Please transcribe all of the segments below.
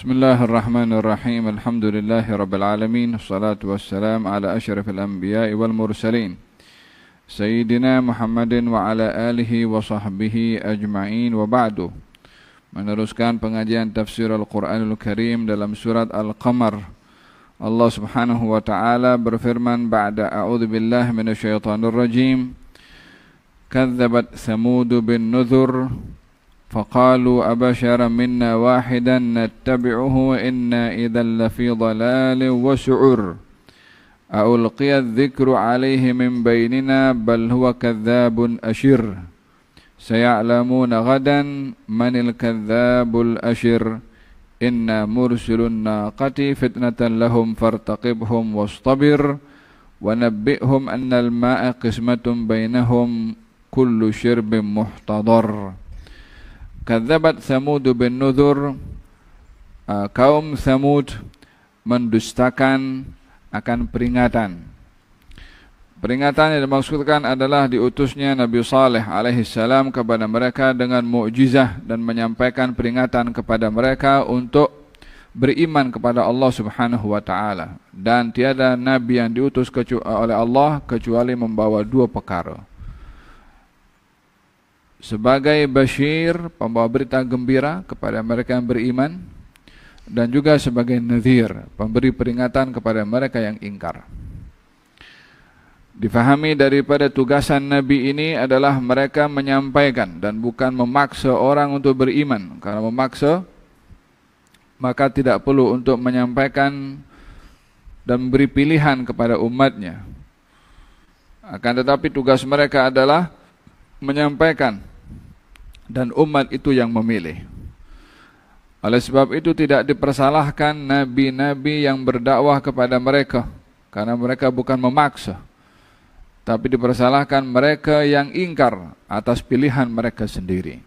Bismillahirrahmanirrahim. Alhamdulillahi rabbil alamin. Wassalatu wassalam ala asyrafil anbiya'i wal mursalin. Sayyidina Muhammadin wa ala alihi wa sahbihi ajma'in wa ba'du. Meneruskan pengajian tafsir Al-Quranul Karim dalam surat Al-Qamar. Allah subhanahu wa ta'ala berfirman ba'da a'udhu billahi minasyaitanir rajim. Kadzabat Thamudu bin Nuzur فقالوا أبشرا منا واحدا نتبعه إنا إذا لفي ضلال وسعر ألقي الذكر عليه من بيننا بل هو كذاب أشر سيعلمون غدا من الكذاب الأشر إنا مرسل الناقة فتنة لهم فارتقبهم واصطبر ونبئهم أن الماء قسمة بينهم كل شرب محتضر. Kadzabat Thamud bin Nuzur, kaum Thamud mendustakan akan peringatan. Peringatan yang dimaksudkan adalah diutusnya Nabi Saleh alaihi salam kepada mereka dengan mukjizah dan menyampaikan peringatan kepada mereka untuk beriman kepada Allah Subhanahu wa taala. Dan tiada nabi yang diutus oleh Allah kecuali membawa dua perkara. Sebagai basyir, pembawa berita gembira kepada mereka yang beriman, dan juga sebagai nadhir, pemberi peringatan kepada mereka yang ingkar. Difahami daripada tugasan Nabi ini adalah mereka menyampaikan dan bukan memaksa orang untuk beriman. Karena memaksa, maka tidak perlu untuk menyampaikan dan memberi pilihan kepada umatnya. Akan tetapi tugas mereka adalah menyampaikan, dan umat itu yang memilih. Oleh sebab itu tidak dipersalahkan nabi-nabi yang berdakwah kepada mereka, karena mereka bukan memaksa, tapi dipersalahkan mereka yang ingkar atas pilihan mereka sendiri.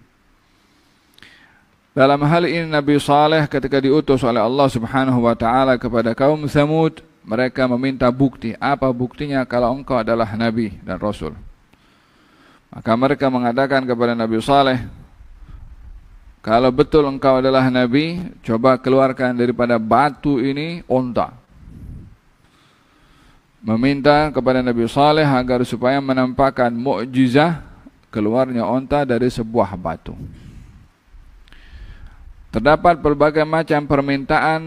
Dalam hal ini Nabi Saleh ketika diutus oleh Allah Subhanahu wa taala kepada kaum Thamud, mereka meminta bukti. Apa buktinya kalau engkau adalah nabi dan rasul? Maka mereka mengatakan kepada Nabi Saleh, kalau betul engkau adalah nabi, coba keluarkan daripada batu ini onta. Meminta kepada Nabi Saleh agar supaya menampakkan mukjizah keluarnya onta dari sebuah batu. Terdapat berbagai macam permintaan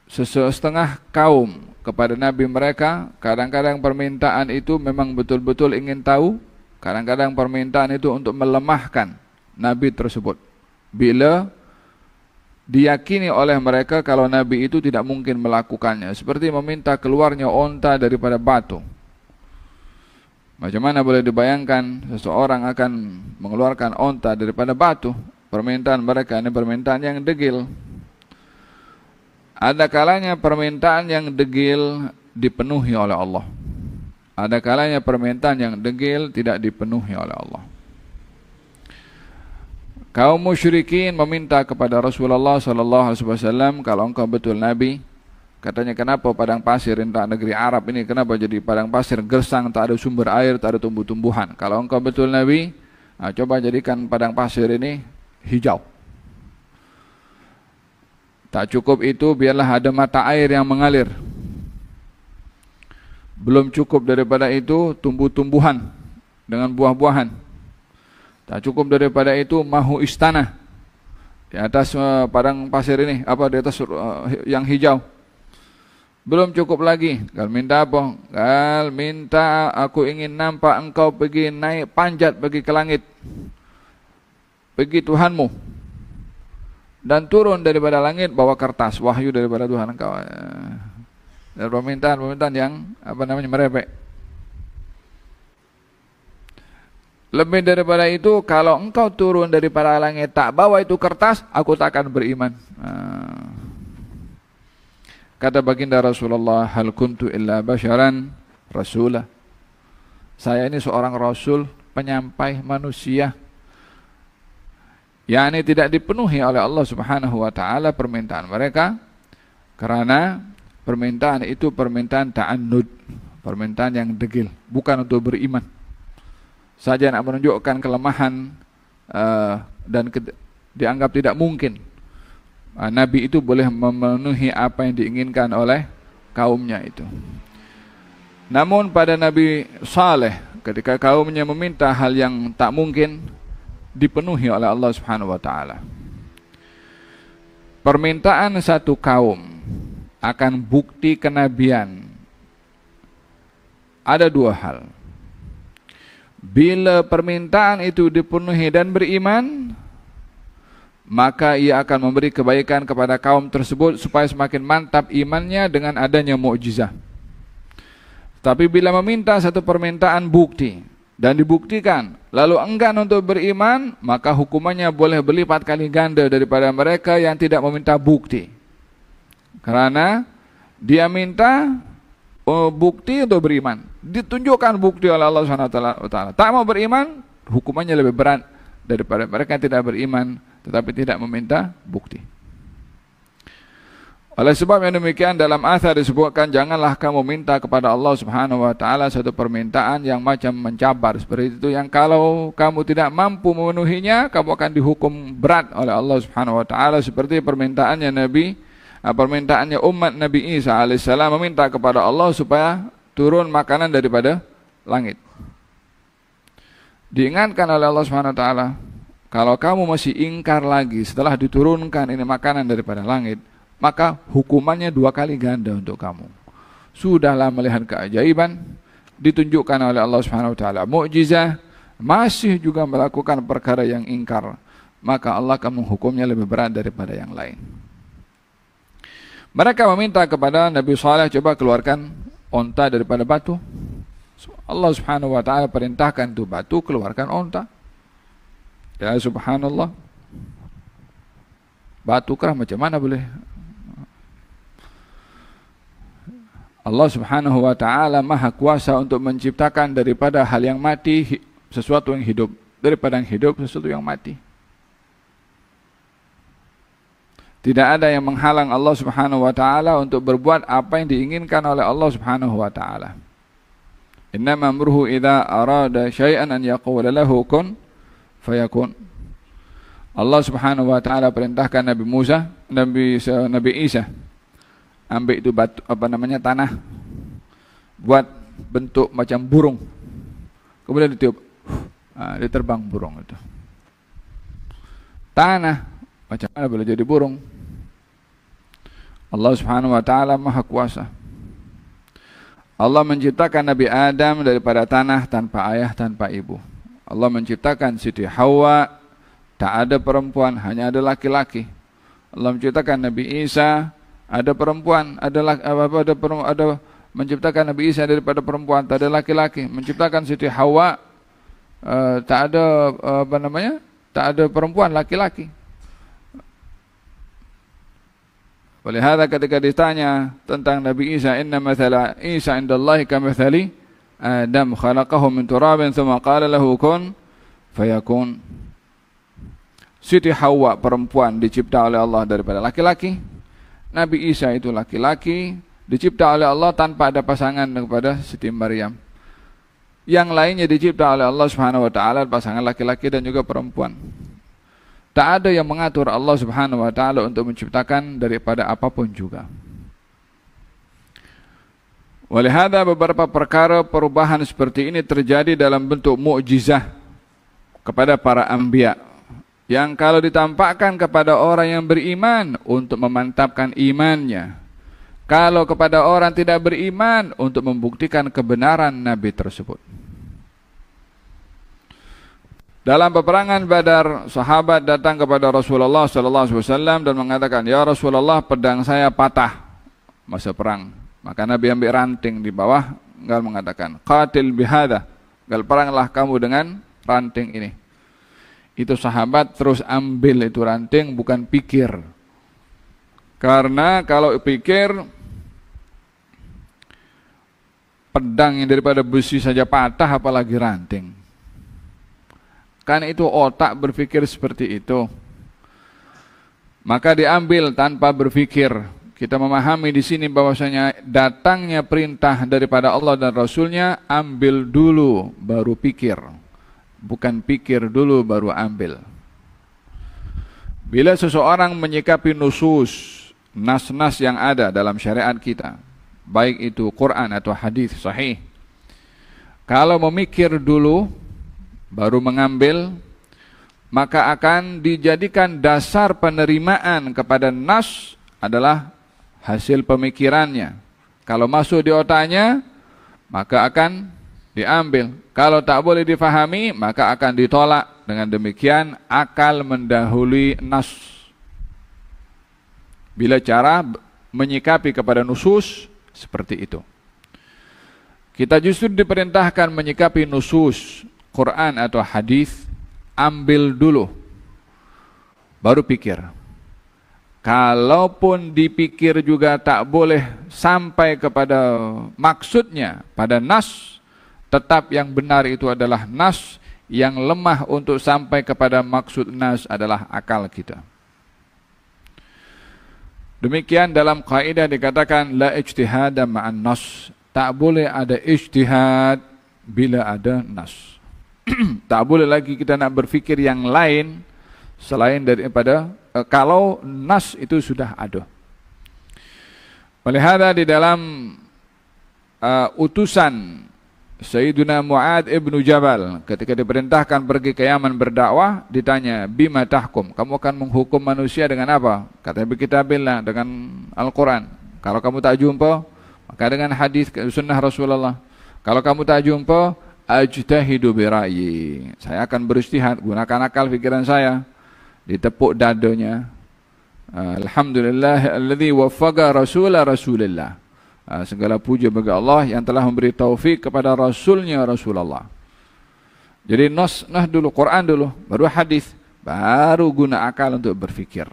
setengah kaum kepada nabi mereka. Kadang-kadang permintaan itu memang betul-betul ingin tahu, kadang-kadang permintaan itu untuk melemahkan nabi tersebut, bila diyakini oleh mereka kalau nabi itu tidak mungkin melakukannya, seperti meminta keluarnya onta daripada batu. Macam mana boleh dibayangkan seseorang akan mengeluarkan onta daripada batu? Permintaan mereka ini permintaan yang degil. Ada kalanya permintaan yang degil dipenuhi oleh Allah. Ada kalanya permintaan yang degil tidak dipenuhi oleh Allah. Kaum musyrikin meminta kepada Rasulullah SAW, kalau engkau betul nabi, katanya kenapa padang pasir entah negeri Arab ini kenapa jadi padang pasir gersang, tak ada sumber air, tak ada tumbuh-tumbuhan. Kalau engkau betul nabi, coba jadikan padang pasir ini hijau. Tak cukup itu, biarlah ada mata air yang mengalir. Belum cukup daripada itu, tumbuh-tumbuhan dengan buah-buahan. Tak cukup daripada itu, mahu istana di atas padang pasir ini, di atas yang hijau. Belum cukup lagi. Kalau minta apa? Kalau minta aku ingin nampak engkau pergi naik panjat pergi ke langit, pergi Tuhanmu, dan turun daripada langit bawa kertas wahyu daripada Tuhan engkau. Dan permintaan yang merepek. Lebih daripada itu, kalau engkau turun daripada langit tak bawa itu kertas, aku tak akan beriman. Kata baginda Rasulullah, hal kuntu illa basyaran rasulah. Saya ini seorang rasul, penyampai manusia. Yakni tidak dipenuhi oleh Allah Subhanahu wa taala permintaan mereka, karena permintaan itu permintaan ta'annud, permintaan yang degil, bukan untuk beriman. Saja nak menunjukkan kelemahan dan dianggap tidak mungkin Nabi itu boleh memenuhi apa yang diinginkan oleh kaumnya itu. Namun pada Nabi Saleh, ketika kaumnya meminta hal yang tak mungkin, dipenuhi oleh Allah Subhanahu wa taala. Permintaan satu kaum akan bukti kenabian ada dua hal. Bila permintaan itu dipenuhi dan beriman, maka ia akan memberi kebaikan kepada kaum tersebut supaya semakin mantap imannya dengan adanya mukjizat. Tapi bila meminta satu permintaan bukti dan dibuktikan, lalu enggan untuk beriman, maka hukumannya boleh berlipat kali ganda daripada mereka yang tidak meminta bukti. Karena dia minta bukti untuk beriman, ditunjukkan bukti oleh Allah SWT. Tak mau beriman, hukumannya lebih berat daripada mereka yang tidak beriman tetapi tidak meminta bukti. Oleh sebab yang demikian, dalam athar disebutkan, janganlah kamu minta kepada Allah Subhanahu wa taala satu permintaan yang macam mencabar seperti itu, yang kalau kamu tidak mampu memenuhinya, kamu akan dihukum berat oleh Allah Subhanahu wa taala, seperti permintaannya umat Nabi Isa alaihissalam meminta kepada Allah supaya turun makanan daripada langit. Diingatkan oleh Allah Subhanahu wa taala, kalau kamu masih ingkar lagi setelah diturunkan ini makanan daripada langit, maka hukumannya 2 kali ganda untuk kamu. Sudahlah melihat keajaiban ditunjukkan oleh Allah Subhanahu wa taala, mukjizat, masih juga melakukan perkara yang ingkar, maka Allah akan menghukumnya lebih berat daripada yang lain. Mereka meminta kepada Nabi Saleh, coba keluarkan onta daripada batu. Allah Subhanahu wa taala perintahkan tu batu keluarkan onta. Ya subhanallah, batu kerah macam mana boleh? Allah Subhanahu wa taala maha kuasa untuk menciptakan daripada hal yang mati sesuatu yang hidup, daripada yang hidup sesuatu yang mati. Tidak ada yang menghalang Allah Subhanahu wa taala untuk berbuat apa yang diinginkan oleh Allah Subhanahu wa taala. Innama amruhu idza arada syai'an an yaqula lahu kun fayakun. Allah Subhanahu wa taala perintahkan Nabi Isa ambil itu batu, tanah, buat bentuk macam burung. Kemudian ditiup, dia terbang burung itu. Tanah macam mana boleh jadi burung? Allah Subhanahu wa taala maha kuasa. Allah menciptakan Nabi Adam daripada tanah, tanpa ayah, tanpa ibu. Allah menciptakan Siti Hawa, tak ada perempuan, hanya ada laki-laki. Allah menciptakan Nabi Isa, ada perempuan, menciptakan Nabi Isa daripada perempuan, tak ada laki-laki. Menciptakan Siti Hawa, tak ada tak ada perempuan, laki-laki. Oleh hada ketika ditanya tentang Nabi Isa, inna mathala Isa indallahi kamathali Adam khalaqahu min turabin thumma qala lahu kun fayakun. Siti Hawa perempuan dicipta oleh Allah daripada laki-laki. Nabi Isa itu laki-laki dicipta oleh Allah tanpa ada pasangan kepada Siti Maryam. Yang lainnya dicipta oleh Allah Subhanahu wa taala pasangan laki-laki dan juga perempuan. Tak ada yang mengatur Allah Subhanahu wa taala untuk menciptakan daripada apapun juga. Oleh hada beberapa perkara perubahan seperti ini terjadi dalam bentuk mukjizah kepada para anbiya, yang kalau ditampakkan kepada orang yang beriman untuk memantapkan imannya, kalau kepada orang tidak beriman untuk membuktikan kebenaran Nabi tersebut. Dalam peperangan Badar, sahabat datang kepada Rasulullah SAW dan mengatakan, ya Rasulullah, pedang saya patah masa perang. Maka Nabi ambil ranting di bawah, lalu mengatakan, qatil bihada, lalu peranglah kamu dengan ranting ini. Itu sahabat terus ambil itu ranting, bukan pikir. Karena kalau pikir, pedang yang daripada besi saja patah, apalagi ranting. Kan itu otak berpikir seperti itu. Maka diambil tanpa berpikir. Kita memahami di sini bahwasanya datangnya perintah daripada Allah dan Rasulnya, ambil dulu baru pikir. Bukan pikir dulu baru ambil. Bila seseorang menyikapi nusus, nas-nas yang ada dalam syariat kita, baik itu Quran atau hadis sahih, kalau memikir dulu baru mengambil, maka akan dijadikan dasar penerimaan kepada nas adalah hasil pemikirannya. Kalau masuk di otaknya, maka akan diambil. Kalau tak boleh difahami, maka akan ditolak. Dengan demikian, akal mendahului nas. Bila cara menyikapi kepada nusus seperti itu. Kita justru diperintahkan menyikapi nusus Quran atau hadis, ambil dulu, baru pikir. Kalaupun dipikir juga tak boleh sampai kepada maksudnya, pada nas, tetap yang benar itu adalah nas. Yang lemah untuk sampai kepada maksud nas adalah akal kita. Demikian dalam kaidah dikatakan la ijtihada ma'an nas. Tak boleh ada ijtihad bila ada nas. Tak boleh lagi kita nak berfikir yang lain selain daripada kalau nas itu sudah ada. Melihara di dalam utusan Sayyidina Mu'ad ibn Jabal ketika diperintahkan pergi ke Yaman berdakwah, ditanya, bima tahkum, kamu akan menghukum manusia dengan apa? Katanya, bikitabillah, dengan Al-Quran. Kalau kamu tak jumpa, maka dengan hadis sunnah Rasulullah. Kalau kamu tak jumpa, ajtahidu bira'yi, saya akan beristihad, gunakan akal fikiran saya. Ditepuk dadanya, alhamdulillah alladhi waffaqa rasulillah. Segala puja bagi Allah yang telah memberi taufik kepada Rasulnya Rasulullah. Jadi nas dulu, Quran dulu, baru hadis, baru guna akal untuk berfikir.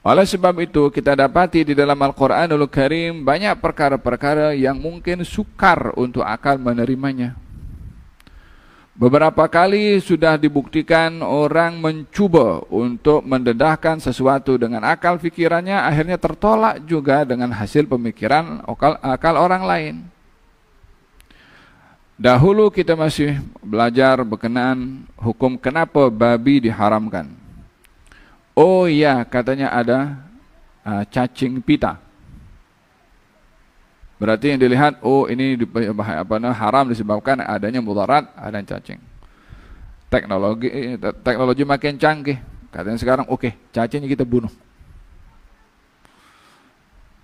Oleh sebab itu kita dapati di dalam Al-Quranul Karim banyak perkara-perkara yang mungkin sukar untuk akal menerimanya. Beberapa kali sudah dibuktikan orang mencuba untuk mendedahkan sesuatu dengan akal fikirannya, akhirnya tertolak juga dengan hasil pemikiran akal orang lain. Dahulu kita masih belajar berkenaan hukum kenapa babi diharamkan. Oh ya, katanya ada cacing pita. Berarti yang dilihat, oh ini haram disebabkan adanya mudarat, adanya cacing. Teknologi makin canggih. Katanya sekarang, oke, cacingnya kita bunuh.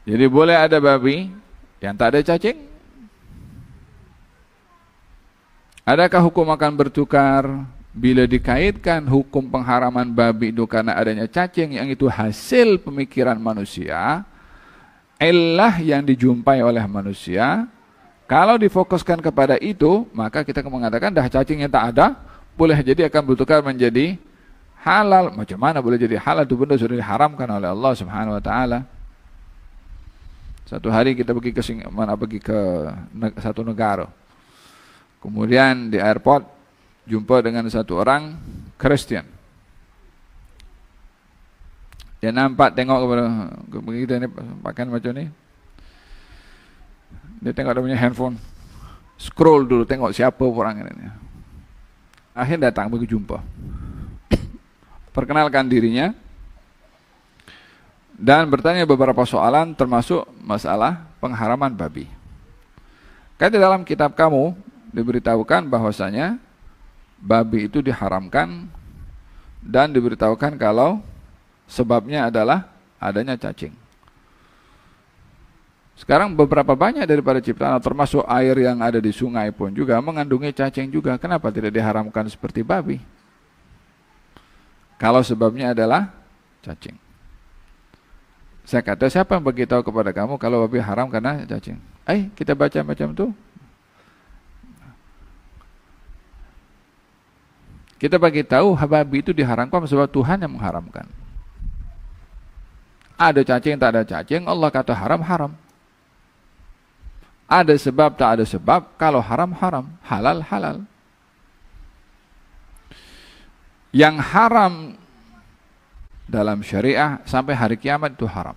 Jadi boleh ada babi yang tak ada cacing. Adakah hukum akan bertukar bila dikaitkan hukum pengharaman babi itu karena adanya cacing yang itu hasil pemikiran manusia? Illah yang dijumpai oleh manusia, kalau difokuskan kepada itu, maka kita mengatakan dah cacingnya tak ada, boleh jadi akan bertukar menjadi halal. Macam mana boleh jadi halal? Itu benda sudah diharamkan oleh Allah Subhanahu wa taala. Satu hari kita pergi ke satu negara. Kemudian di airport jumpa dengan satu orang Kristen. Dia nampak tengok kepada kita ni pakaian macam ni. Dia tengok dia punya handphone. Scroll dulu tengok siapa orang ini. Akhirnya datang pergi jumpa. Perkenalkan dirinya dan bertanya beberapa soalan termasuk masalah pengharaman babi. Kan di dalam kitab kamu diberitahukan bahwasanya babi itu diharamkan dan diberitahukan kalau sebabnya adalah adanya cacing. Sekarang beberapa banyak daripada ciptaan, termasuk air yang ada di sungai pun juga mengandungi cacing juga. Kenapa tidak diharamkan seperti babi? Kalau sebabnya adalah cacing. Saya kata, siapa yang beritahu kepada kamu kalau babi haram karena cacing? Kita baca macam tu. Kita bagi tahu babi itu diharamkan sebab Tuhan yang mengharamkan. Ada cacing, tak ada cacing, Allah kata haram, haram. Ada sebab, tak ada sebab, kalau haram, haram, halal, halal. Yang haram dalam syariah sampai hari kiamat itu haram.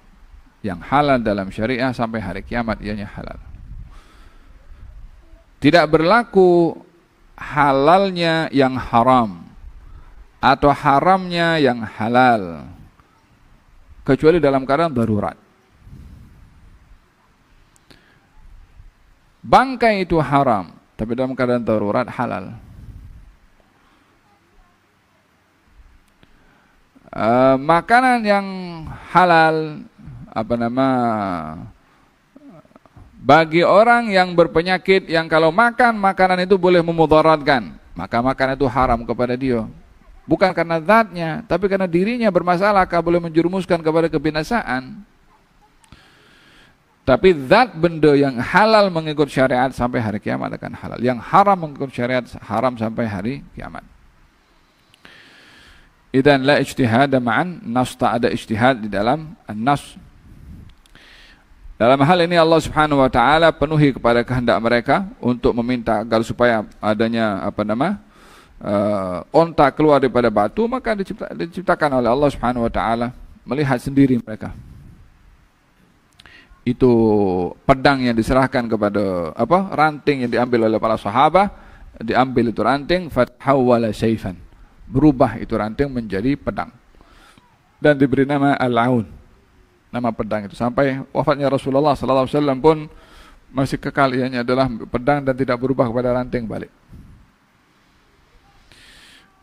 Yang halal dalam syariah sampai hari kiamat ianya halal. Tidak berlaku halalnya yang haram. atau haramnya yang halal, kecuali dalam keadaan darurat. Bangkai itu haram, tapi dalam keadaan darurat halal. Makanan yang halal, bagi orang yang berpenyakit, yang kalau makan makanan itu boleh memudaratkan, maka makanan itu haram kepada dia. Bukan karena zatnya, tapi karena dirinya bermasalah, boleh menjerumuskan kepada kebinasaan. Tapi zat benda yang halal mengikut syariat sampai hari kiamat akan halal. Yang haram mengikut syariat haram sampai hari kiamat. Idzan la ijtihad ma'an nas, tak ada ijtihad di dalam an-nas. Dalam hal ini Allah Subhanahu wa taala penuhi kepada kehendak mereka untuk meminta agar supaya adanya onta keluar daripada batu, maka diciptakan oleh Allah Subhanahu wa taala, melihat sendiri mereka. Itu pedang yang diserahkan kepada ranting yang diambil oleh para sahabat, diambil itu ranting, fatahawwala sayfan. Berubah itu ranting menjadi pedang. Dan diberi nama Al-Aun. Nama pedang itu sampai wafatnya Rasulullah sallallahu alaihi wasallam pun masih kekal ianya adalah pedang dan tidak berubah kepada ranting balik.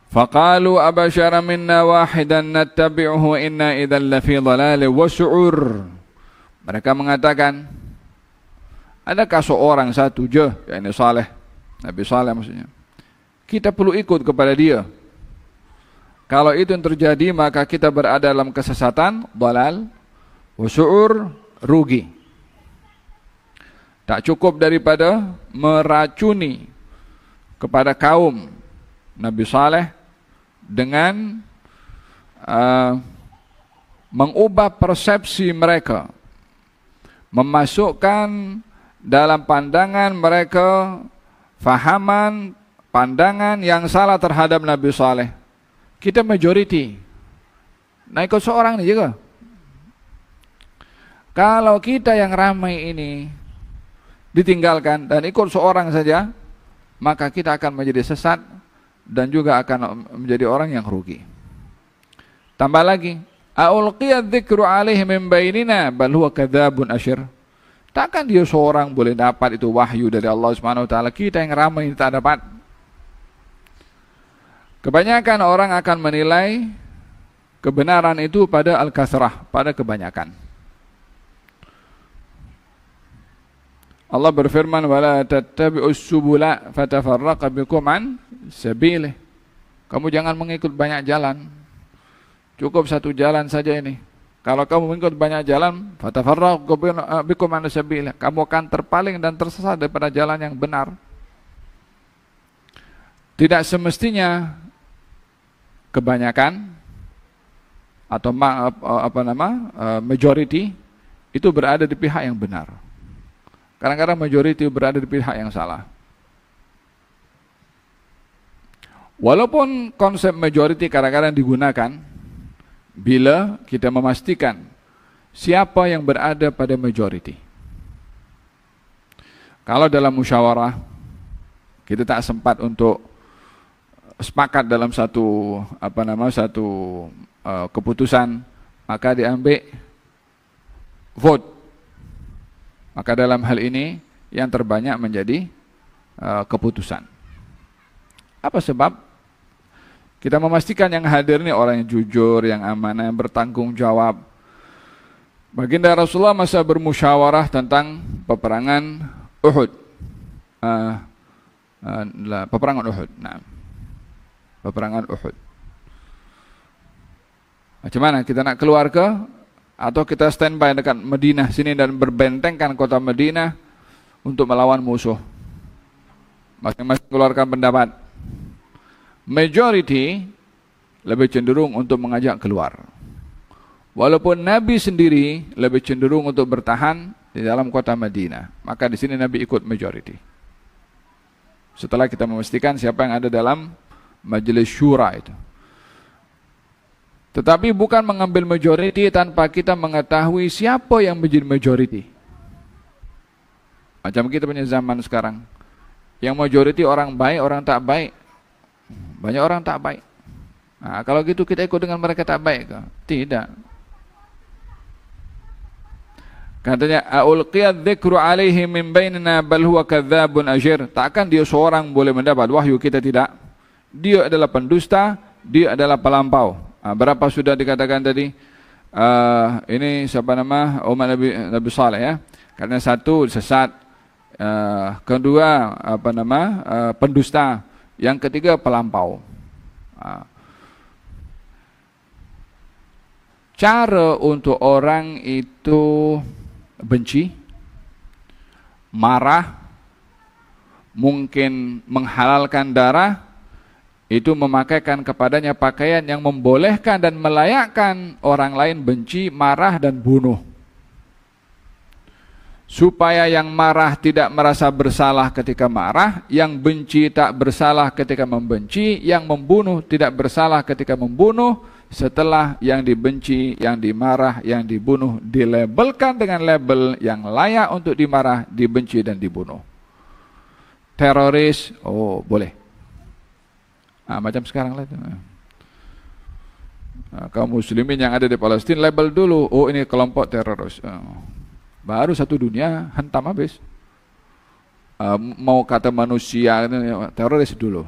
Faqalu abasyara minna wahidan nattabi'uhu inna idzal lafi dhalalin wa su'ur. Mereka mengatakan, adakah seorang satu je, yakni Saleh, Nabi Saleh maksudnya, kita perlu ikut kepada dia. Kalau itu yang terjadi, maka kita berada dalam kesesatan, dhalal, wa-su'ur, rugi. Tak cukup daripada meracuni kepada kaum Nabi Saleh dengan mengubah persepsi mereka, memasukkan dalam pandangan mereka fahaman, pandangan yang salah terhadap Nabi Saleh. Kita majority, nah ikut seorang ni juga. Kalau kita yang ramai ini ditinggalkan dan ikut seorang saja, maka kita akan menjadi sesat dan juga akan menjadi orang yang rugi. Tambah lagi, aulqiyadz dzikru alaihi min bainina bal huwa kadzabun asyir. Takkan dia seorang boleh dapat itu wahyu dari Allah Subhanahu wa taala, kita yang ramai ini tak dapat. Kebanyakan orang akan menilai kebenaran itu pada al-kasrah, pada kebanyakan. Allah berfirman, wala tattabi'us subula fatafarraqa bikum an sabilih. Kamu jangan mengikut banyak jalan, cukup satu jalan saja ini. Kalau kamu mengikut banyak jalan, fatafarraqa bikum an sabilih, kamu akan terpaling dan tersesat daripada jalan yang benar. Tidak semestinya kebanyakan atau majority itu berada di pihak yang benar. Kadang-kadang majority berada di pihak yang salah. Walaupun konsep majority kadang-kadang digunakan bila kita memastikan siapa yang berada pada majority. Kalau dalam musyawarah kita tak sempat untuk sepakat dalam satu keputusan, maka diambil vote. Maka dalam hal ini yang terbanyak menjadi keputusan. Apa sebab? Kita memastikan yang hadir ini orang yang jujur, yang amanah, yang bertanggung jawab. Baginda Rasulullah masa bermusyawarah tentang peperangan Uhud. Peperangan Uhud. Nah, peperangan Uhud. Macam mana kita nak keluar ke? Atau kita standby dekat Madinah sini dan berbentengkan kota Madinah untuk melawan musuh. Masing-masing keluarkan pendapat. Majority lebih cenderung untuk mengajak keluar. Walaupun Nabi sendiri lebih cenderung untuk bertahan di dalam kota Madinah. Maka di sini Nabi ikut majority. Setelah kita memastikan siapa yang ada dalam majelis syura itu. Tetapi bukan mengambil majority tanpa kita mengetahui siapa yang menjadi majority. Macam kita punya zaman sekarang. Yang majority orang baik, orang tak baik. Banyak orang tak baik. Nah, kalau gitu kita ikut dengan mereka tak baik ke? Tidak. Katanya aulqiyadz dzikru alaihi min bainina bal huwa kadzdzabun asyir. Takkan dia seorang boleh mendapat wahyu, kita tidak. Dia adalah pendusta, dia adalah pelampau. Berapa sudah dikatakan tadi? Ini siapa nama? Umat Nabi Saleh ya. Karena satu sesat, kedua pendusta, yang ketiga pelampau. Cara untuk orang itu benci, marah, mungkin menghalalkan darah, itu memakaikan kepadanya pakaian yang membolehkan dan melayakkan orang lain benci, marah dan bunuh. Supaya yang marah tidak merasa bersalah ketika marah, yang benci tak bersalah ketika membenci, yang membunuh tidak bersalah ketika membunuh, setelah yang dibenci, yang dimarah, yang dibunuh dilabelkan dengan label yang layak untuk dimarah, dibenci dan dibunuh. Teroris, oh boleh. Macam sekarang lah itu. Kaum muslimin yang ada di Palestina label dulu, oh ini kelompok teroris. Baru satu dunia hentam habis. Mau kata manusia teroris dulu.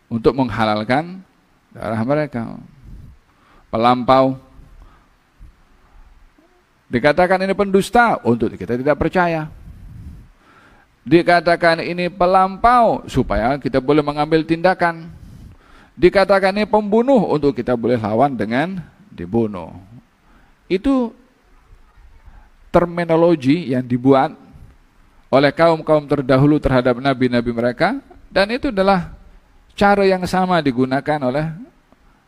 Untuk menghalalkan darah mereka. Pelampau. Dikatakan ini pendusta, untuk kita tidak percaya. Dikatakan ini pelampau, supaya kita boleh mengambil tindakan. Dikatakan ini pembunuh, untuk kita boleh lawan dengan dibunuh. Itu terminologi yang dibuat oleh kaum-kaum terdahulu terhadap nabi-nabi mereka, dan itu adalah cara yang sama digunakan oleh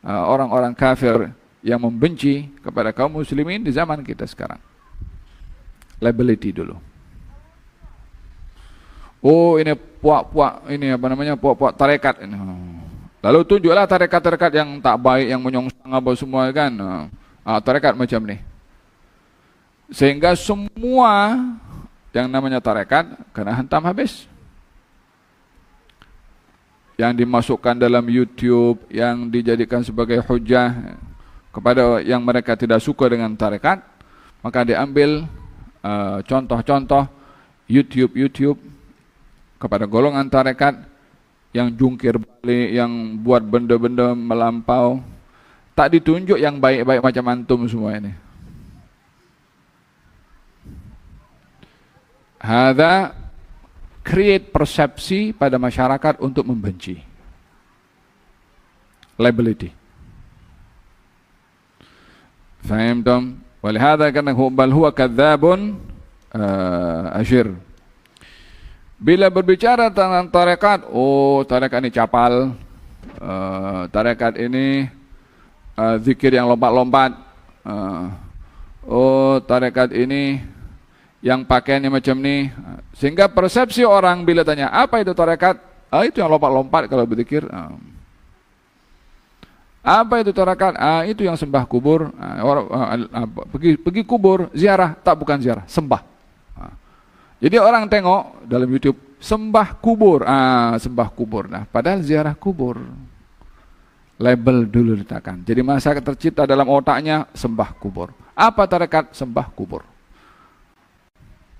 orang-orang kafir yang membenci kepada kaum muslimin di zaman kita sekarang. Labelity dulu. Oh ini puak-puak, ini apa namanya, puak-puak tarekat ini. Lalu tunjuklah tarekat-tarekat yang tak baik, yang menyongsong apa semua kan. Tarekat macam ni. Sehingga semua yang namanya tarekat kena hentam habis. Yang dimasukkan dalam YouTube, yang dijadikan sebagai hujah kepada yang mereka tidak suka dengan tarekat, maka diambil contoh-contoh YouTube kepada golongan tarekat yang jungkir balik, yang buat benda-benda melampau. Tak ditunjuk yang baik-baik macam antum semua ini. Hadza create persepsi pada masyarakat untuk membenci. Liability. Fahimtum? Walihada kana bal huwa kadzabun asyir. Bila berbicara tentang tarekat, oh tarekat ini capal, tarekat ini zikir yang lompat-lompat, oh tarekat ini yang pakaiannya macam ni, sehingga persepsi orang bila tanya apa itu tarekat, itu yang lompat-lompat kalau berzikir. Apa itu tarekat? Itu yang sembah kubur, pergi kubur, ziarah, tak bukan ziarah, sembah. Jadi orang tengok dalam YouTube sembah kubur, sembah kubur. Nah, padahal ziarah kubur. Label dulu diletakkan. Jadi masyarakat tercipta dalam otaknya sembah kubur. Apa tarekat? Sembah kubur.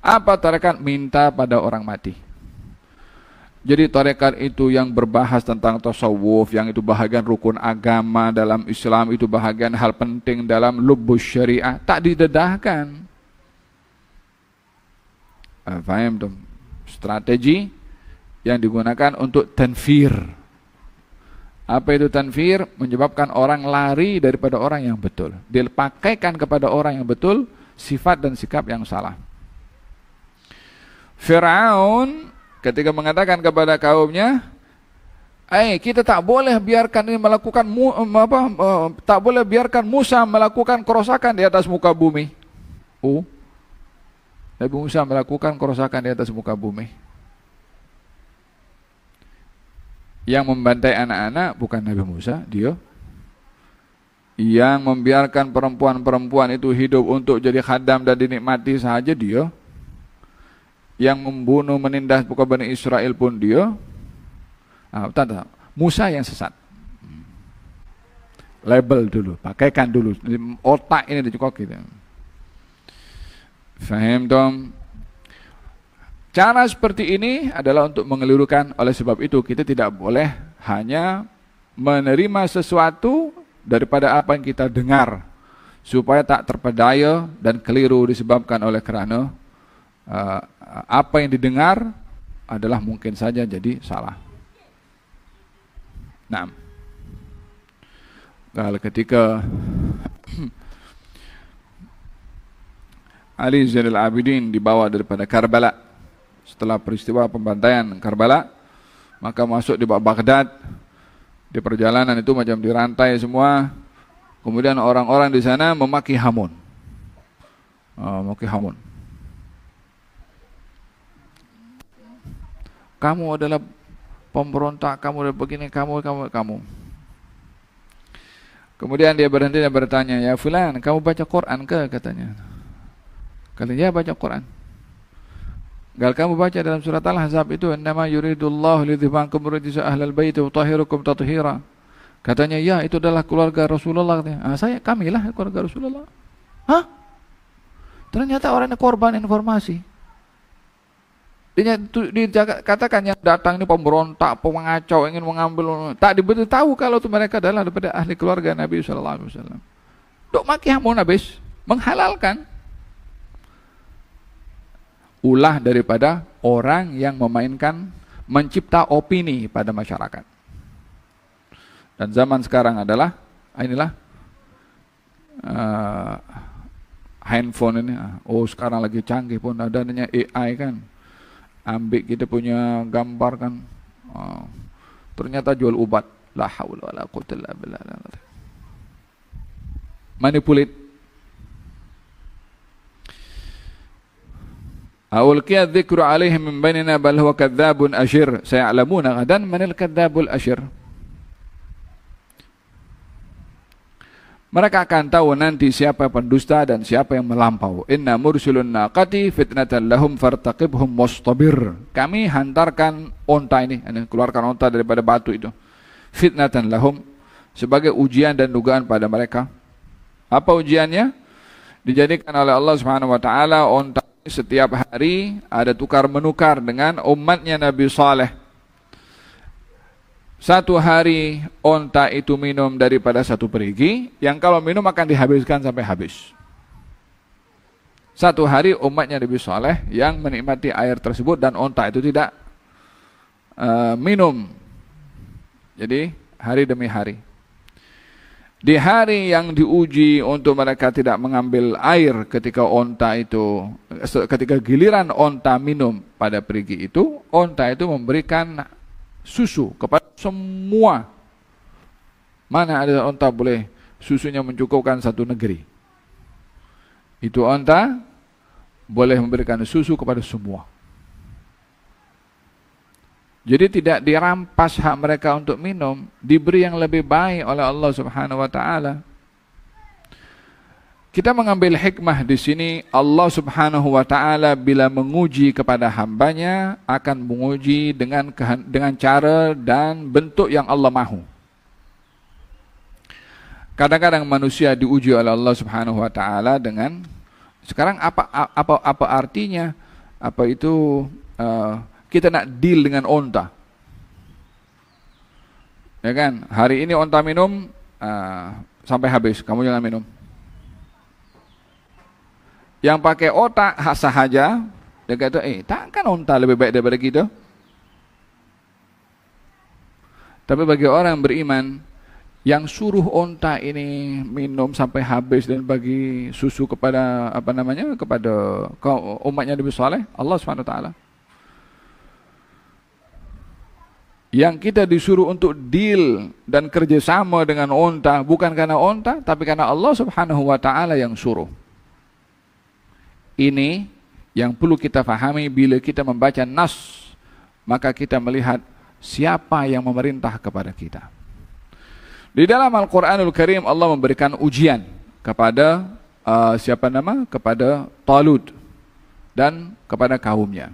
Apa tarekat? Minta pada orang mati. Jadi tarekat itu yang berbahas tentang tasawuf, yang itu bahagian rukun agama dalam Islam, itu bahagian hal penting dalam lubus syariah, tak didedahkan. Faham tuh? Strategi yang digunakan untuk tanfir. Apa itu tanfir? Menyebabkan orang lari daripada orang yang betul. Dia pakaikan kepada orang yang betul sifat dan sikap yang salah. Firaun ketika mengatakan kepada kaumnya, kita tak boleh biarkan ini melakukan tak boleh biarkan Musa melakukan kerosakan di atas muka bumi. Nabi Musa melakukan kerosakan di atas muka bumi. Yang membantai anak-anak bukan Nabi Musa, dia. Yang membiarkan perempuan-perempuan itu hidup untuk jadi khadam dan dinikmati sahaja, dia. Yang membunuh, menindas bukan Bani Israel pun dia. Musa yang sesat. Label dulu, pakaikan dulu. Otak ini dicekok gitu. Faham dong? Cara seperti ini adalah untuk mengelirukan. Oleh sebab itu kita tidak boleh hanya menerima sesuatu daripada apa yang kita dengar, supaya tak terpedaya dan keliru disebabkan oleh kerana apa yang didengar adalah mungkin saja jadi salah. Nah, kalau ketika Ali Zainal Abidin dibawa daripada Karbala setelah peristiwa pembantaian Karbala, maka masuk di Baghdad. Di perjalanan itu macam dirantai semua. Kemudian orang-orang di sana memaki Hamun. Memaki Hamun. Kamu adalah pemberontak, kamu adalah begini, kamu. Kemudian dia berhenti dan bertanya, ya fulan, kamu baca Quran ke? Katanya. Kalau ya baca Quran. Gal kamu baca dalam surat Al-Ahzab itu, innama yuridullahu lidhibankum rijsa ahlal baiti wa tahhirukum tathira. Katanya, ya itu adalah keluarga Rasulullah. Kamilah keluarga Rasulullah. Hah? Ternyata orangnya korban informasi. Dikatakan yang datang ini pemberontak, pengacau, ingin mengambil. Tak diberitahu kalau itu mereka adalah daripada ahli keluarga Nabi SAW. Dok maki Hamun habis, menghalalkan. Ulah daripada orang yang memainkan, mencipta opini pada masyarakat. Dan zaman sekarang adalah inilah handphone ini. Sekarang lagi canggih pun ada namanya AI kan. Ambil kita punya gambar kan, ternyata jual ubat. La haula wala quwwata illa billah. Manipulate. Aulqiya dzikru alaihim min bainina bal huwa kadzdzabun asyir. Sayalamuna ghadan manil kadzdzabul asyir. Mereka akan tahu nanti siapa pendusta dan siapa yang melampau. Inna mursilun naqati fitnatan lahum fartaqibhum wastabir. Kami hantarkan onta ini, keluarkan onta daripada batu itu. Fitnatan lahum, sebagai ujian dan dugaan pada mereka. Apa ujiannya? Dijadikan oleh Allah Subhanahu wa taala onta setiap hari ada tukar menukar dengan umatnya Nabi Saleh. Satu hari onta itu minum daripada satu perigi, yang kalau minum akan dihabiskan sampai habis. Satu hari umatnya Nabi Saleh yang menikmati air tersebut dan onta itu tidak minum. Jadi hari demi hari. Di hari yang diuji untuk mereka tidak mengambil air ketika onta itu, ketika giliran onta minum pada perigi itu, onta itu memberikan susu kepada semua. Mana ada onta boleh susunya mencukupkan satu negeri. Itu onta boleh memberikan susu kepada semua. Jadi tidak dirampas hak mereka untuk minum, diberi yang lebih baik oleh Allah Subhanahu wa taala. Kita mengambil hikmah di sini, Allah Subhanahu wa taala bila menguji kepada hambanya akan menguji dengan cara dan bentuk yang Allah mahu. Kadang-kadang manusia diuji oleh Allah Subhanahu wa taala dengan sekarang apa artinya? Apa itu kita nak deal dengan onta, ya kan? Hari ini onta minum sampai habis, kamu jangan minum. Yang pakai otak sahaja, dia kata, takkan onta lebih baik daripada kita. Tapi bagi orang yang beriman, yang suruh onta ini minum sampai habis dan bagi susu kepada kepada umatnya Nabi Saleh, Allah Subhanahu wa taala. Yang kita disuruh untuk deal dan kerjasama dengan onta, bukan karena onta, tapi karena Allah Subhanahu wa taala yang suruh. Ini yang perlu kita fahami bila kita membaca nas, maka kita melihat siapa yang memerintah kepada kita. Di dalam Al-Quranul Karim Allah memberikan ujian kepada kepada Talut dan kepada kaumnya.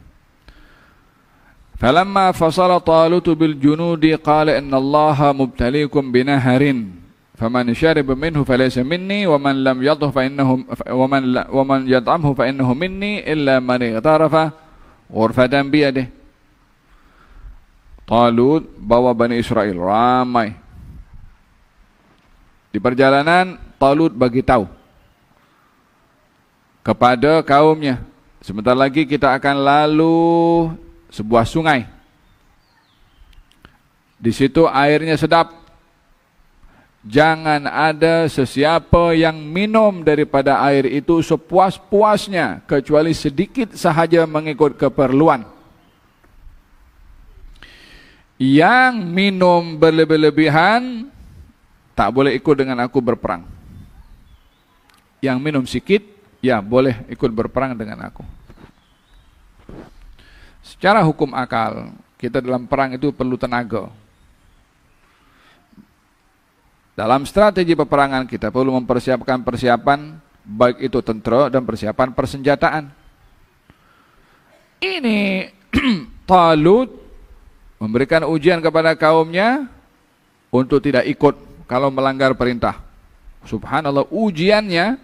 Falamma fasala Talut bil junudi qala inna Allaha mubtaliikum binaharin faman shariba minhu falaysa minni wa man lam yadhhu fa innahu wa man yad'amhu fa innahu minni illa man ightarafa ghurfatan bi yadihi. Talut bawa Bani Israel ramai. Di perjalanan Talut bagi tahu kepada kaumnya, sebentar lagi kita akan lalu sebuah sungai. Di situ airnya sedap. Jangan ada sesiapa yang minum daripada air itu sepuas-puasnya, kecuali sedikit sahaja mengikut keperluan. Yang minum berlebih-lebihan tak boleh ikut dengan aku berperang. Yang minum sikit, ya boleh ikut berperang dengan aku. Secara hukum akal, kita dalam perang itu perlu tenaga. Dalam strategi peperangan kita perlu mempersiapkan persiapan, baik itu tentera dan persiapan persenjataan. Ini Talut memberikan ujian kepada kaumnya untuk tidak ikut kalau melanggar perintah. Subhanallah, ujiannya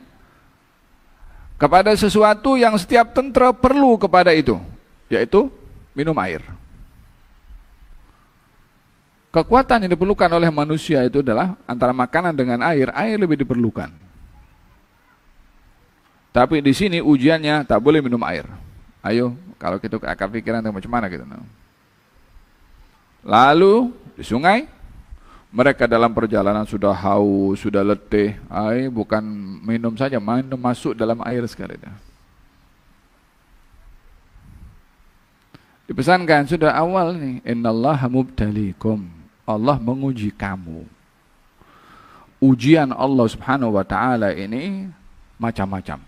kepada sesuatu yang setiap tentera perlu kepada itu, yaitu minum air. Kekuatan yang diperlukan oleh manusia itu adalah antara makanan dengan air. Air lebih diperlukan. Tapi di sini ujiannya tak boleh minum air. Ayo, kalau kita akan pikiran macam mana gitu. Lalu di sungai, mereka dalam perjalanan sudah haus, sudah letih. Bukan minum saja, minum masuk dalam air sekali. Dipesankan sudah awal nih, innallaha mubtaliikum. Allah menguji kamu. Ujian Allah Subhanahu wa taala ini macam-macam.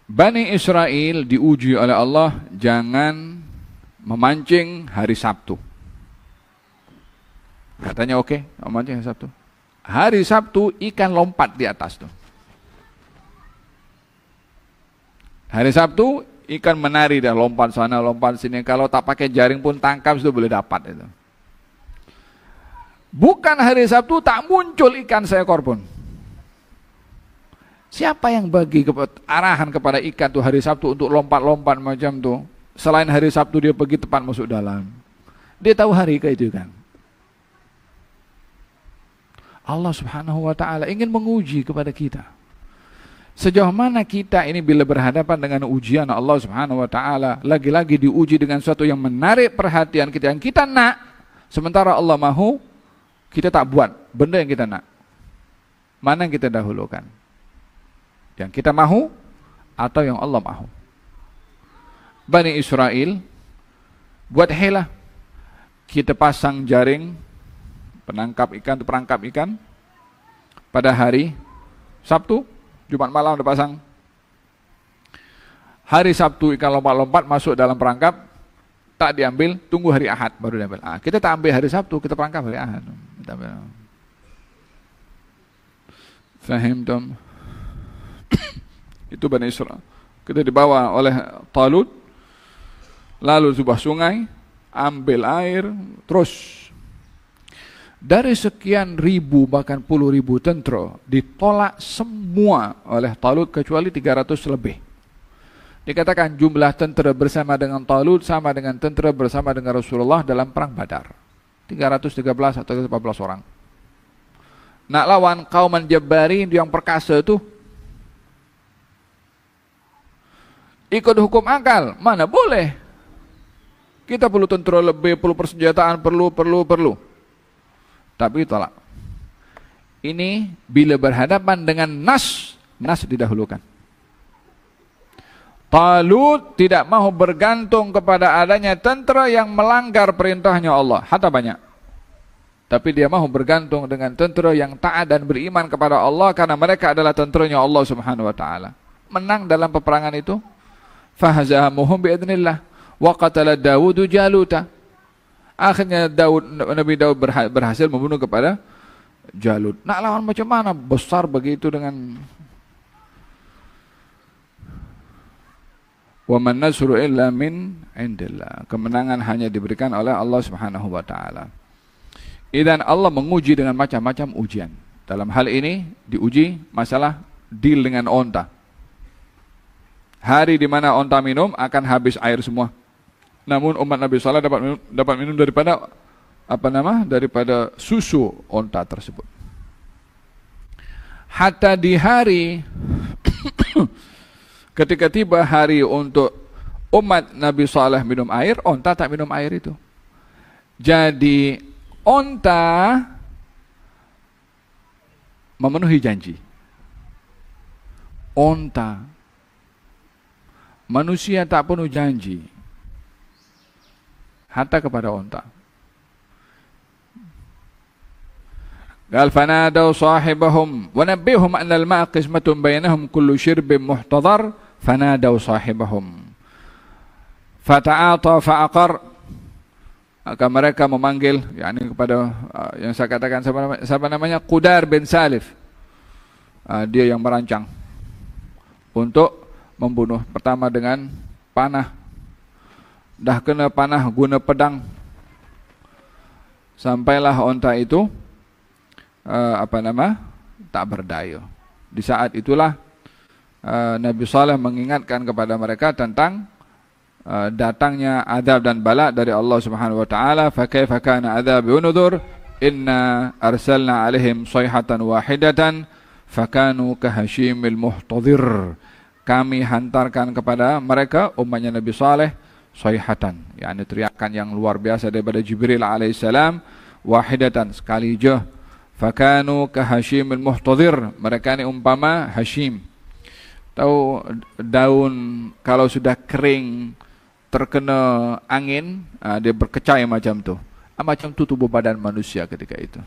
Bani Israel diuji oleh Allah jangan memancing hari Sabtu. Katanya oke, memancing hari Sabtu. Hari Sabtu ikan lompat di atas tuh. Hari Sabtu ikan menari dah, lompat sana, lompat sini. Kalau tak pakai jaring pun tangkap sudah boleh dapat itu. Bukan hari Sabtu tak muncul ikan seekor pun. Siapa yang bagi arahan kepada ikan tuh hari Sabtu untuk lompat-lompat macam tuh? Selain hari Sabtu dia pergi tepat masuk dalam. Dia tahu hari ke itu kan? Allah Subhanahu wa taala ingin menguji kepada kita. Sejauh mana kita ini bila berhadapan dengan ujian Allah Subhanahu wa taala, lagi-lagi diuji dengan sesuatu yang menarik perhatian kita, yang kita nak, sementara Allah mahu, kita tak buat benda yang kita nak. Mana yang kita dahulukan? Yang kita mahu atau yang Allah mahu? Bani Israel buat helah. Kita pasang jaring penangkap ikan, perangkap ikan pada hari Sabtu. Jumat malam udah pasang. Hari Sabtu ikan lompat-lompat masuk dalam perangkap, tak diambil, tunggu hari Ahad baru diambil. Kita tak ambil hari Sabtu, kita perangkap hari Ahad. Fahim tom? Itu Bani Israel. Kita dibawa oleh Talut, lalu sebuah sungai, ambil air, terus dari sekian ribu bahkan puluh ribu tentera ditolak semua oleh Talut kecuali 300 lebih. Dikatakan jumlah tentera bersama dengan Talut sama dengan tentera bersama dengan Rasulullah dalam perang Badar. 313 atau 14 orang. Nak lawan kauman Jabbarin yang perkasa itu, ikut hukum akal, mana boleh. Kita perlu tentera lebih, perlu persenjataan, perlu. Tapi tolak. Ini bila berhadapan dengan nas didahulukan. Talut tidak mahu bergantung kepada adanya tentera yang melanggar perintahnya Allah, harta banyak. Tapi dia mahu bergantung dengan tentera yang taat dan beriman kepada Allah karena mereka adalah tenteranya Allah Subhanahu wa taala. Menang dalam peperangan itu. Fahazamuhum biidznillah wa qatala Dawud Jaluta. Akhirnya Nabi Daud berhasil membunuh kepada Jalut. Nak lawan macam mana? Besar begitu dengan Wa man nasru illa min indillah. Kemenangan hanya diberikan oleh Allah Subhanahu wa taala. Idzan Allah menguji dengan macam-macam ujian. Dalam hal ini diuji masalah deal dengan onta. Hari di mana onta minum akan habis air semua. Namun umat Nabi Saleh dapat minum daripada daripada susu onta tersebut. Hatta di hari ketika tiba hari untuk umat Nabi Saleh minum air, onta tak minum air itu. Jadi onta memenuhi janji. Onta. Manusia tak penuh janji. Hatta kepada onta. Qal fanadaw sahibahum wa nabbihum anna al-ma'a qismatun bainahum kullu shirbin muhtadar fanadaw sahibahum fata'ata fa'aqar. Maka mereka memanggil kepada yang saya katakan siapa namanya Qudar bin Salif. Dia yang merancang untuk membunuh pertama dengan panah. Dah kena panah guna pedang. Sampailah onta itu tak berdaya. Di saat itulah Nabi Saleh mengingatkan kepada mereka tentang datangnya azab dan bala dari Allah Subhanahu wa taala. Fa kaifa kana adzabi wa nudhur inna arsalna alaihim sayhatan wahidatan fakanu kahashimil muhtadhir. Kami hantarkan kepada mereka umatnya Nabi Saleh sayhatan, yakni teriakan yang luar biasa daripada Jibril alaihissalam, wahidatan sekali je. Fakanu kahashimil muhtadhir. Mereka ini umpama hashim. Tahu daun kalau sudah kering terkena angin, dia berkecai macam tu. Macam tu tubuh badan manusia ketika itu.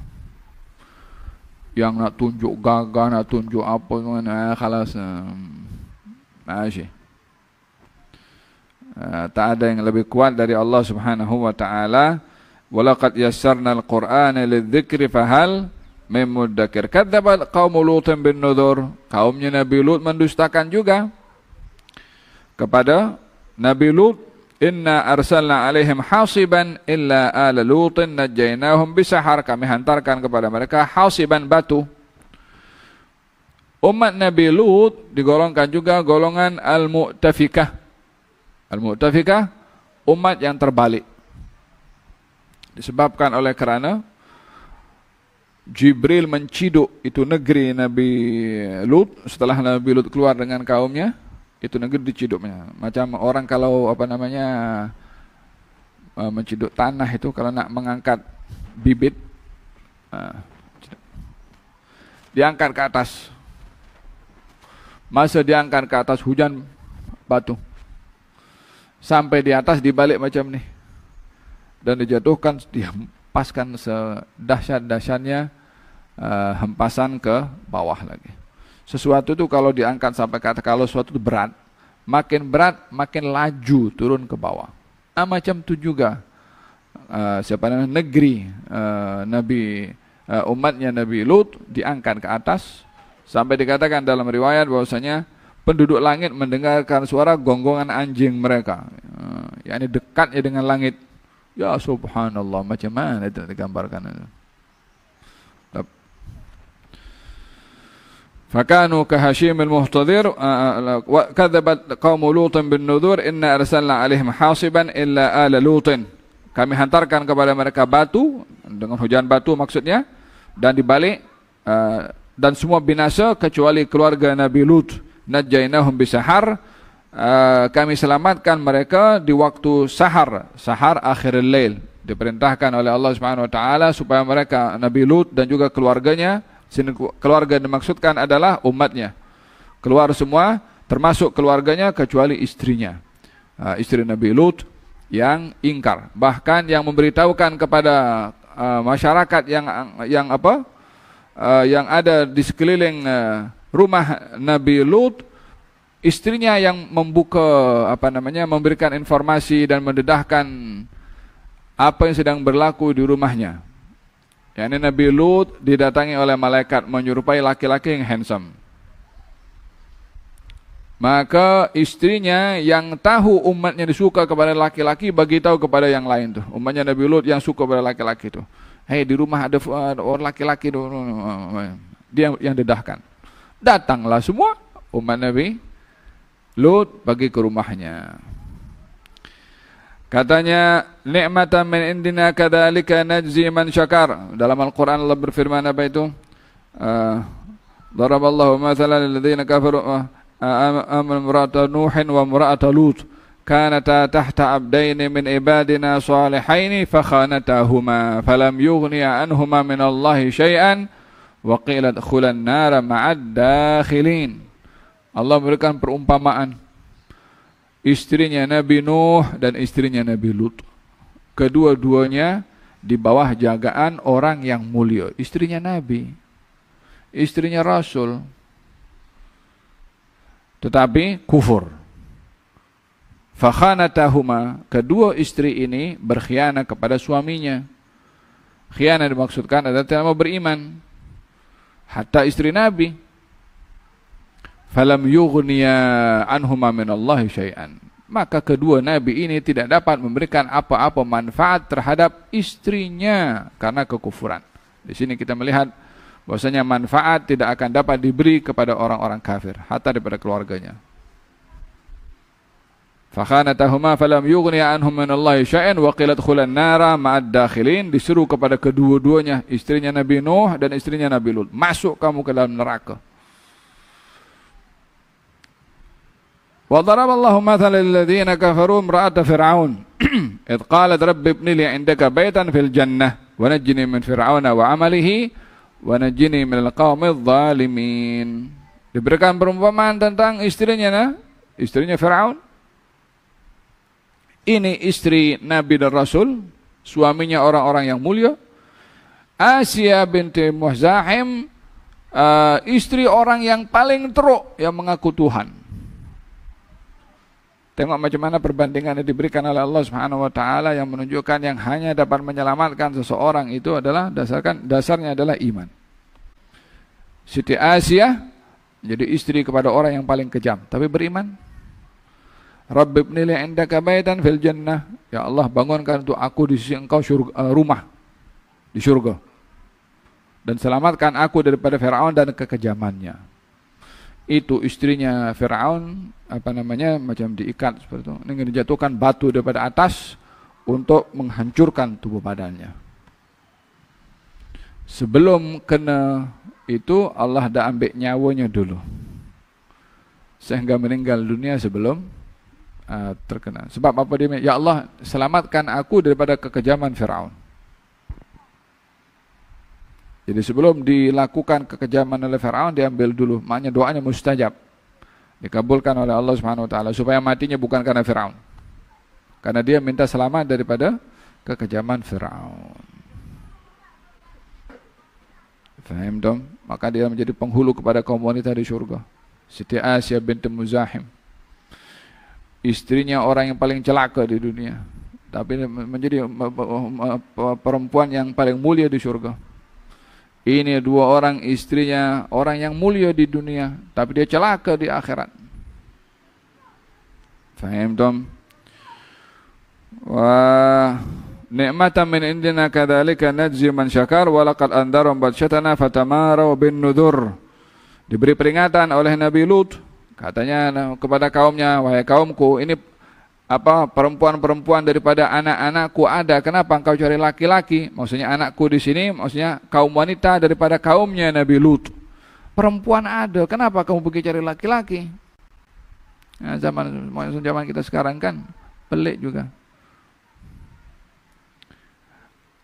Yang nak tunjuk gagah, nak tunjuk apa mana, khalas. Masih. Tak ada yang lebih kuat dari Allah Subhanahu wa taala. Walaqad yassarna al-Qur'ana lidzikri fahal min muddakir. Kadzabat qaum Lut bin Nudhur. Kaumnya Nabi Lut mendustakan juga kepada Nabi Lut. Inna arsalna alaihim hasiban illa ala Lutin najaynahum bisahar. Kami hantarkan kepada mereka hasiban, batu. Umat Nabi Lut digolongkan juga golongan Al-Mu'tafikah. Al-Mu'tafikah, umat yang terbalik. Disebabkan oleh kerana Jibril menciduk itu negeri Nabi Lut. Setelah Nabi Lut keluar dengan kaumnya, itu negeri diciduknya. Macam orang kalau menciduk tanah itu kalau nak mengangkat bibit, diangkat ke atas. Masa diangkat ke atas hujan batu. Sampai di atas dibalik macam ni. Dan dijatuhkan, dihempaskan sedahsyat-dahsyatnya, hempasan ke bawah lagi. Sesuatu itu kalau diangkat sampai ke atas, kalau sesuatu itu berat, makin laju turun ke bawah. Macam tu juga negeri umatnya Nabi Lut diangkat ke atas. Sampai dikatakan dalam riwayat bahwasanya penduduk langit mendengarkan suara gonggongan anjing mereka. Yakni dekatnya dengan langit. Ya subhanallah, macam mana itu digambarkan itu. Fakanu kahashimil muhtadhir wa kadzabat qaum Lut bin Nudhur inna arsalna alaihim hasiban illa ala Lutin. Kami hantarkan kepada mereka batu, dengan hujan batu maksudnya, dan dibalik dan semua binasa kecuali keluarga Nabi Lut. Najaynahum bisahar. Kami selamatkan mereka di waktu sahar akhirul lail. Diperintahkan oleh Allah Subhanahu wa taala supaya mereka Nabi Lut dan juga keluarganya, sini keluarga dimaksudkan adalah umatnya, keluar semua termasuk keluarganya kecuali istrinya. Istri Nabi Lut yang ingkar, bahkan yang memberitahukan kepada masyarakat yang ada di sekeliling rumah Nabi Lut, istrinya yang memberikan informasi dan mendedahkan apa yang sedang berlaku di rumahnya. Yakni Nabi Lut didatangi oleh malaikat menyerupai laki-laki yang handsome. Maka istrinya yang tahu umatnya disuka kepada laki-laki bagi tahu kepada yang lain tuh. Umatnya Nabi Lut yang suka kepada laki-laki tuh. Hei, di rumah ada orang laki-laki tuh. Dia yang dedahkan. Datanglah semua umat Nabi Lut bagi ke rumahnya. Katanya, ni'matan min indina kadzalika najzi man syakar. Dalam Al-Qur'an Allah berfirman apa itu? Daraballahu mathalan lil ladzina kafaru imra'ata Nuhin wa imra'ata Lut kanata tahta abdaini min ibadina salihaini fakhanatahuma falam yughniya anhuma min Allahi syai'an wa qila adkhulan nara ma'ad dakhilin. Allah memberikan perumpamaan istrinya Nabi Nuh dan istrinya Nabi Lut. Kedua-duanya di bawah jagaan orang yang mulia. Istrinya Nabi, istrinya Rasul, tetapi kufur. Fakhanatahuma, kedua istri ini berkhianat kepada suaminya. Khianat dimaksudkan adalah tidak mau beriman. Hatta istri Nabi, falam yughniya anhuma minallahi syai'an. Maka kedua nabi ini tidak dapat memberikan apa-apa manfaat terhadap istrinya karena kekufuran. Di sini kita melihat bahwasanya manfaat tidak akan dapat diberi kepada orang-orang kafir, hatta daripada keluarganya. Fakhanatahuma falam yughniya anhum minallahi syai'an wa qila adkhulan nara ma'ad dakhilin. Disuruh kepada kedua-duanya, istrinya Nabi Nuh dan istrinya Nabi Lut, masuk kamu ke dalam neraka. Wa daraballahu mathalan lil ladzina kafaru imra'ata fir'aun id qalat rabbi ibni li 'indaka baytan fil jannah wa najjini min fir'auna wa 'amalihi wa najjini minal qaumidh dhalimin. Diberikan perumpamaan tentang istrinya Fir'aun. Ini istri Nabi dan Rasul, suaminya orang-orang yang mulia. Asia binti Muhzahim, istri orang yang paling teruk yang mengaku Tuhan. Tengok macam mana perbandingan yang diberikan oleh Allah Subhanahu wa taala yang menunjukkan yang hanya dapat menyelamatkan seseorang itu adalah dasarnya adalah iman. Siti Asia jadi istri kepada orang yang paling kejam tapi beriman. Rabbi ibni li 'indaka baitan fil jannah. Ya Allah, bangunkan untuk aku di sisi Engkau rumah di surga. Dan selamatkan aku daripada Firaun dan kekejamannya. Itu istrinya Firaun macam diikat seperti itu. Ini dijatuhkan batu daripada atas untuk menghancurkan tubuh badannya. Sebelum kena itu Allah dah ambil nyawanya dulu, sehingga meninggal dunia sebelum terkena. Sebab apa dia? Ya Allah, selamatkan aku daripada kekejaman Firaun. Jadi sebelum dilakukan kekejaman oleh Firaun diambil dulu, maknanya doanya mustajab, dikabulkan oleh Allah Subhanahu wa taala supaya matinya bukan karena Firaun. Karena dia minta selamat daripada kekejaman Firaun. Faham dong? Maka dia menjadi penghulu kepada kaum wanita di surga. Siti Asia binti Muzahim, istrinya orang yang paling celaka di dunia, tapi menjadi perempuan yang paling mulia di surga. Ini dua orang istrinya orang yang mulia di dunia, tapi dia celaka di akhirat. Faham dong? Wa ni'matan min indina kadzalika najzi man syakar wa laqad andarum batshatana fatamaru bin nudur. Diberi peringatan oleh Nabi Lut, katanya kepada kaumnya, wahai kaumku, ini perempuan-perempuan daripada anak-anakku ada, kenapa engkau cari laki-laki? Maksudnya anakku di sini maksudnya kaum wanita daripada kaumnya Nabi Lut. Perempuan ada, kenapa kamu pergi cari laki-laki? Nah, zaman kita sekarang kan pelik juga.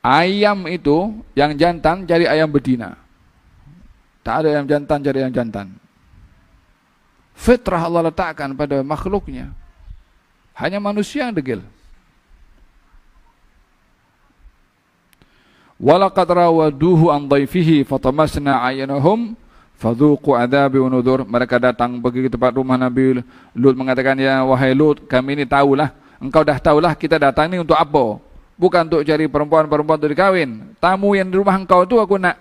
Ayam itu yang jantan cari ayam betina. Tak ada yang jantan cari yang jantan. Fitrah Allah letakkan pada makhluknya. Hanya manusia yang degil. Walaqad rawaduhu an dhaifihi fatamasna a'yunahum fadhuqu adzabi wa nudur. Mereka datang pergi ke tempat rumah Nabi Lut, mengatakan, ya wahai Lut, kami ini tahulah, engkau dah tahulah kita datang ini untuk apa? Bukan untuk cari perempuan-perempuan untuk dikawin. Tamu yang di rumah engkau tu aku nak.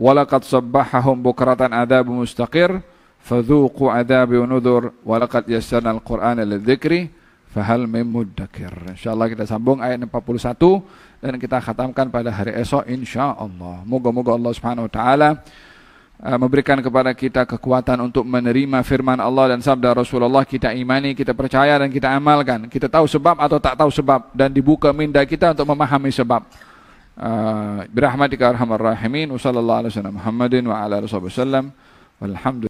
Walaqad sabbahahum bukratan adzab mustaqir fadhuqu adzabi wa nudhur wa laqad yassarna al-Qur'ana lidzikri fahal min muddakir. Insyaallah kita sambung ayat 41 dan kita khatamkan pada hari esok insyaallah. Moga-moga Allah Subhanahu wa taala memberikan kepada kita kekuatan untuk menerima firman Allah dan sabda Rasulullah, kita imani, kita percaya dan kita amalkan. Kita tahu sebab atau tak tahu sebab dan dibuka minda kita untuk memahami sebab. Birahmatika arhamar rahimin wa sallallahu alaihi wasallam Muhammadin wa ala alihi wasallam walhamdulillah.